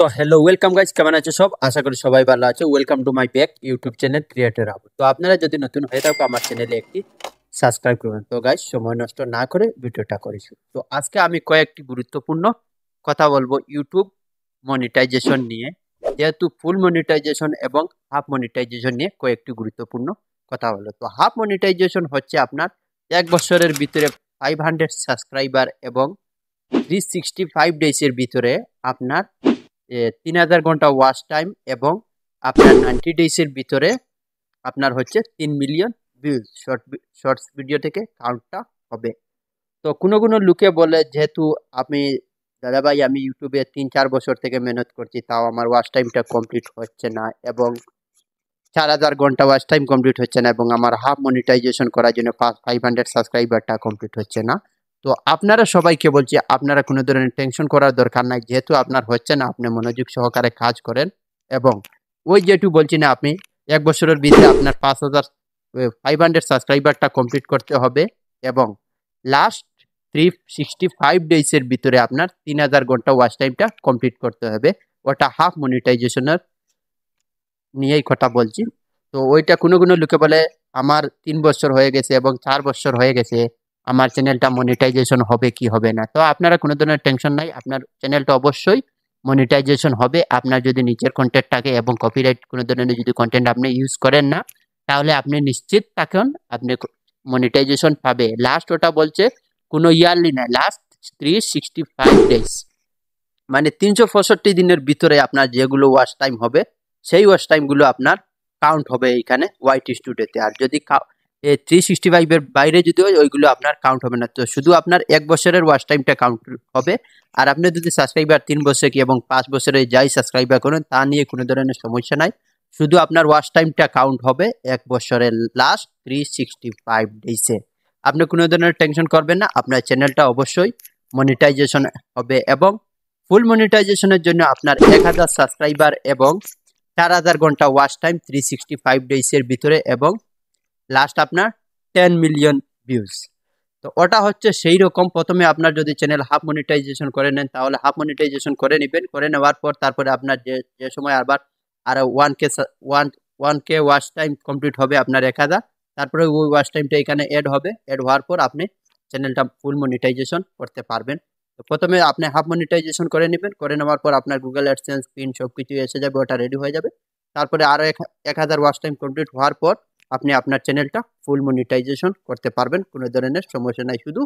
তো hello welcome guys, কেমন আছে সব? আশা করি সবাই ভালো আছে। Welcome to my back YouTube channel creator hub. তো আপনারা যদি নতুন হয়ে থাকো আমার চ্যানেলে একটি সাবস্ক্রাইব করবেন। তো গাইজ সময় নষ্ট না করে ভিডিওটা করেছি। তো আজকে আমি কয়েকটি গুরুত্বপূর্ণ কথা বলবো ইউটিউব মনিটাইজেশন নিয়ে, যেহেতু ফুল মনিটাইজেশন এবং হাফ মনিটাইজেশন নিয়ে কয়েকটি গুরুত্বপূর্ণ কথা বলবো। তো হাফ মনিটাইজেশন হচ্ছে আপনার 1 বছরের ভিতরে 500 সাবস্ক্রাইবার এবং 365 ডেজের ভিতরে আপনার 3000 ঘন্টা ওয়াচ টাইম এবং আপনার 90 ডেজের ভিতরে আপনার হচ্ছে 3 মিলিয়ন ভিউজ শর্টস ভিডিও থেকে কাউন্টটা হবে। তো কোনো কোনো লোকে বলে, যেহেতু দাদাভাই আমি ইউটিউবে 3-4 বছর থেকে মেহনত করছি, তাও আমার ওয়াচ টাইমটা কমপ্লিট হচ্ছে না এবং 4000 ঘন্টা ওয়াচ টাইম কমপ্লিট হচ্ছে না এবং আমার হাফ মনিটাইজেশন করার জন্য 500 সাবস্ক্রাইবারটা কমপ্লিট হচ্ছে না। তো আপনারা সবাইকে বলছি, আপনারা কোনো ধরনের টেনশন করার দরকার নাই। যেহেতু আপনার হচ্ছে না, আপনি মনোযোগ সহকারে কাজ করেন এবং ওই যেটু বলছি না, আপনি 1 বছরের ভিতরে আপনার 500 সাবস্ক্রাইবারটা কমপ্লিট করতে হবে এবং লাস্ট 365 ডেজের ভিতরে আপনার 3000 ঘন্টা ওয়াচ টাইমটা কমপ্লিট করতে হবে। ওটা হাফ মনিটাইজেশনের নিয়েই কথা বলছি। তো ওইটা কোনো কোনো লোকে বলে আমার 3 বছর হয়ে গেছে এবং 4 বছর হয়ে গেছে, আমার চ্যানেলটা মনিটাইজেশন হবে কি হবে না। তো আপনারা কোনো ধরনের টেনশন নাই, আপনার চ্যানেলটা অবশ্যই মনিটাইজেশন হবে। আপনার যদি নিচের কন্টেন্ট থাকে এবং কপিরাইট কোনো ধরনের যদি কন্টেন্ট আপনি ইউজ করেন না, তাহলে আপনি নিশ্চিত থাকুন আপনি মনিটাইজেশন পাবে। লাস্ট ওটা বলছে কোনো ইয়ারলি না, লাস্ট 365 ডেজ মানে 365 দিনের ভিতরে আপনার যেগুলো ওয়াচ টাইম হবে সেই ওয়াচ টাইমগুলো আপনার কাউন্ট হবে এইখানে ওয়াইট স্টুডিওতে। আর যদি 365-এর বাইরে যদি হয়, ওইগুলো আপনার কাউন্ট হবে না। তো শুধু আপনার 1 বছরের ওয়াচ টাইমটা কাউন্ট হবে। আর আপনি যদি সাবস্ক্রাইবার 3 বছর কি এবং 5 বছরে যাই সাবস্ক্রাইবার করেন, তা নিয়ে কোনো ধরনের সমস্যা নাই। শুধু আপনার ওয়াচ টাইমটা কাউন্ট হবে 1 বছরের লাস্ট 365 ডেজে। আপনি কোনো ধরনের টেনশন করবেন না, আপনার চ্যানেলটা অবশ্যই মনিটাইজেশন হবে এবং ফুল মনিটাইজেশনের জন্য আপনার 1000 সাবস্ক্রাইবার এবং 4000 ঘন্টা ওয়াচ টাইম 365 ডেজের ভিতরে এবং লাস্ট আপনার 10 মিলিয়ন ভিউজ। তো ওটা হচ্ছে সেই রকম, প্রথমে আপনার যদি চ্যানেল হাফ মনিটাইজেশন করে নেন তাহলে হাফ মনিটাইজেশন করে নেবেন। করে নেওয়ার পর তারপরে আপনার যে সময় আবার আরো 1K ওয়াচ টাইম কমপ্লিট হবে আপনার 1000, তারপরে ওই ওয়াচ টাইমটা এখানে অ্যাড হবে। অ্যাড হওয়ার পর আপনি চ্যানেলটা ফুল মনিটাইজেশন করতে পারবেন। তো প্রথমে আপনি হাফ মনিটাইজেশন করে নেবেন। করে নেওয়ার পর আপনার গুগল অ্যাডসেন্স পিন সব কিছু এসে যাবে, ওটা রেডি হয়ে যাবে। তারপরে আরও 1000 ওয়াচ টাইম কমপ্লিট হওয়ার পর আপনি আপনার চ্যানেলটা ফুল মনিটাইজেশন করতে পারবেন, কোনো ধরনের সমস্যা নাই। শুধু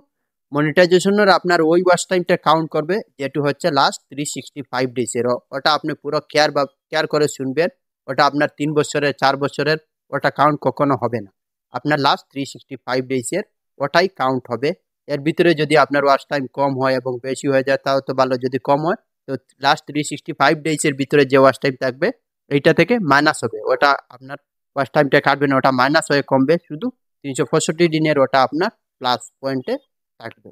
মনিটাইজেশনের আপনার ওই ওয়াচ টাইমটা কাউন্ট করবে যেটু হচ্ছে লাস্ট 365 ডেজের। ওটা আপনি পুরো কেয়ার করে শুনবেন। ওটা আপনার 3 বছরের 4 বছরের ওটা কাউন্ট কখনো হবে না। আপনার লাস্ট 365 ডেজের ওটাই কাউন্ট হবে। এর ভিতরে যদি আপনার ওয়াচ টাইম কম হয় এবং বেশি হয়ে যায় তাও তো ভালো, যদি কম হয় তো লাস্ট 365 ডেজের ভিতরে যে ওয়াচ টাইম থাকবে এইটা থেকে মাইনাস হবে। ওটা আপনার ওয়াচ টাইমটা কাটবে না, ওটা মাইনাস হয়ে কমবে। শুধু 365 দিনের ওটা আপনার প্লাস পয়েন্টে থাকবে।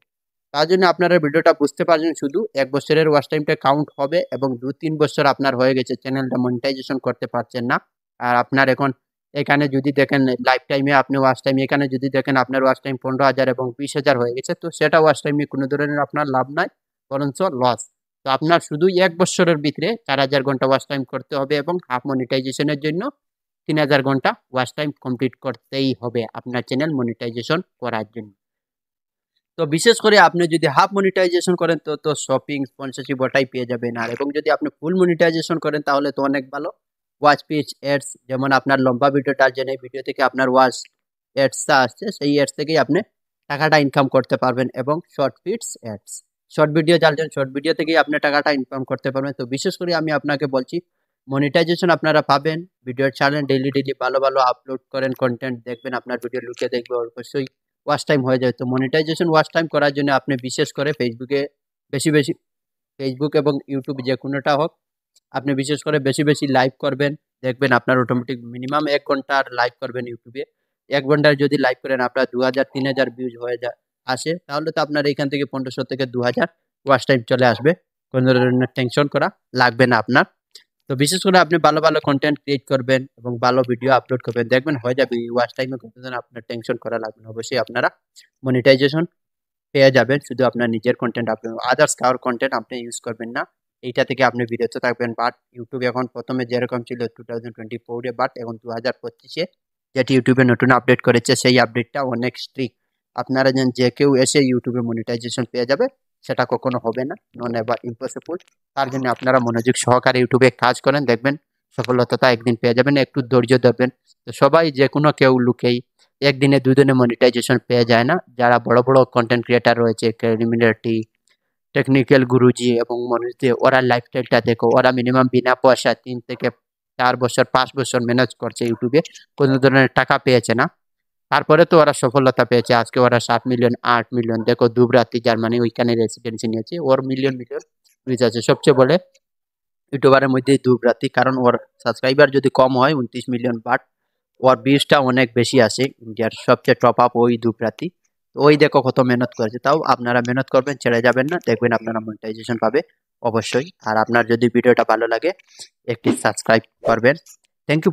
তার জন্য আপনারা ভিডিওটা বুঝতে পারছেন, শুধু 1 বছরের ওয়াচ টাইমটা কাউন্ট হবে এবং 2-3 বছর আপনার হয়ে গেছে চ্যানেলটা মনিটাইজেশন করতে পারছেন না। আর আপনার এখন এখানে যদি দেখেন লাইফ টাইমে আপনি ওয়াচ টাইম এখানে যদি দেখেন আপনার ওয়াচ টাইম 15,000 এবং 20,000 হয়ে গেছে, তো সেটা ওয়াচ টাইমে কোনো ধরনের আপনার লাভ নাই, বরঞ্চ লস। তো আপনার শুধু 1 বছরের ভিতরে 4000 ঘন্টা ওয়াচ টাইম করতে হবে এবং হাফ মনিটাইজেশনের জন্য 3000 ঘন্টা ওয়াচ টাইম কমপ্লিট করতেই হবে আপনার চ্যানেল মনিটাইজেশন করার জন্য। তো বিশেষ করে আপনি যদি হাফ মনিটাইজেশন করেন তো শপিং স্পন্সরশিপ ওটাই পেয়ে যাবেন। আর এবং যদি আপনি ফুল মনিটাইজেশন করেন তাহলে তো অনেক ভালো। ওয়াচ পিচ অ্যাডস, যেমন আপনার লম্বা ভিডিওটার জন্য ভিডিও থেকে আপনার ওয়াচ অ্যাডসটা আসছে, সেই অ্যাডস থেকেই আপনি টাকাটা ইনকাম করতে পারবেন এবং শর্ট পিটস অ্যাডস, শর্ট ভিডিও চালছেন, শর্ট ভিডিও থেকেই আপনি টাকাটা ইনকাম করতে পারবেন। তো বিশেষ করে আমি আপনাকে বলছি মনিটাইজেশন আপনারা পাবেন। ভিডিও ছাড়েন ডেইলি ভালো ভালো আপলোড করেন, কন্টেন্ট দেখবেন, আপনার ভিডিও লুকে দেখবে, অবশ্যই ওয়াচ টাইম হয়ে যায়। তো মনিটাইজেশন ওয়াচ টাইম করার জন্য আপনি বিশেষ করে ফেসবুকে বেশি ফেসবুক এবং ইউটিউব যে কোনোটা হোক, আপনি বিশেষ করে বেশি লাইভ করবেন, দেখবেন আপনার অটোমেটিক মিনিমাম 1 ঘন্টার লাইভ করবেন ইউটিউবে। 1 ঘন্টার যদি লাইভ করেন আপনার 2000-3000 ভিউজ হয়ে আসে, তাহলে তো আপনার এখান থেকে 1500 থেকে 2000 ওয়াচ টাইম চলে আসবে। কোনো ধরনের টেনশন করা লাগবে না আপনার। তো বিশেষ করে আপনি ভালো ভালো কন্টেন্ট ক্রিয়েট করবেন এবং ভালো ভিডিও আপলোড করবেন, দেখবেন হয়ে যাবে। ওয়াচ টাইমে আপনার টেনশন করা লাগবে না। অবশ্যই আপনারা মনিটাইজেশন পেয়ে যাবেন। শুধু আপনার নিজের কন্টেন্ট, আপনি আদার্স কারোর কন্টেন্ট আপনি ইউজ করবেন না। এইটা থেকে আপনি বিরত থাকবেন। বাট ইউটিউব এখন প্রথমে যেরকম ছিল 2024-এ, বাট এখন 2025-এ যেটি ইউটিউবে নতুন আপডেট করেছে, সেই আপডেটটা অনেক স্ট্রিক্ট। আপনারা যে কেউ এসে ইউটিউবে মনিটাইজেশন পেয়ে যাবে, সেটা কখনো হবে না, নন এভার ইম্পসিবল। তার জন্য আপনারা মনোযোগ সহকারে ইউটিউবে কাজ করেন, দেখবেন সফলতা একদিন পেয়ে যাবেন। একটু ধৈর্য ধরবেন। তো সবাই যে কোনো কেউ লুকেই একদিনে দুদিনে মনিটাইজেশন পেয়ে যায় না। যারা বড় বড় কন্টেন্ট ক্রিয়েটার রয়েছে, ক্রিমিনালিটি, টেকনিক্যাল গুরুজি এবং মনুষ্যদের, ওরা লাইফস্টাইলটা দেখো। ওরা মিনিমাম বিনা পয়সা 3 থেকে 4 বছর 5 বছর ম্যানেজ করছে ইউটিউবে, কোনো ধরনের টাকা পেয়েছে না। তারপরে তো ওরা সফলতা পেয়েছে। আজকে ওরা 7 মিলিয়ন 8 মিলিয়ন, দেখো দুবরাতি জার্মানি, ওইখানে রেসিডেন্সি নিয়েছে, ওর মিলিয়ন মিলিয়ন রিচ আছে। সবচেয়ে বলে ইউটিউবারের মধ্যে দুবরাতি, কারণ ওর সাবস্ক্রাইবার যদি কম হয় 29 মিলিয়ন, বাট ওর ভিউজটা অনেক বেশি আসে। ইন্ডিয়ার সবচেয়ে টপ আপ ওই দুবরাতি। তো ওই দেখো কত মেহনত করেছে। তাও আপনারা মেহনত করবেন, ছেড়ে যাবেন না, দেখবেন আপনারা মনিটাইজেশন পাবে অবশ্যই। আর আপনার যদি ভিডিওটা ভালো লাগে একটি সাবস্ক্রাইব করবেন। Thank you.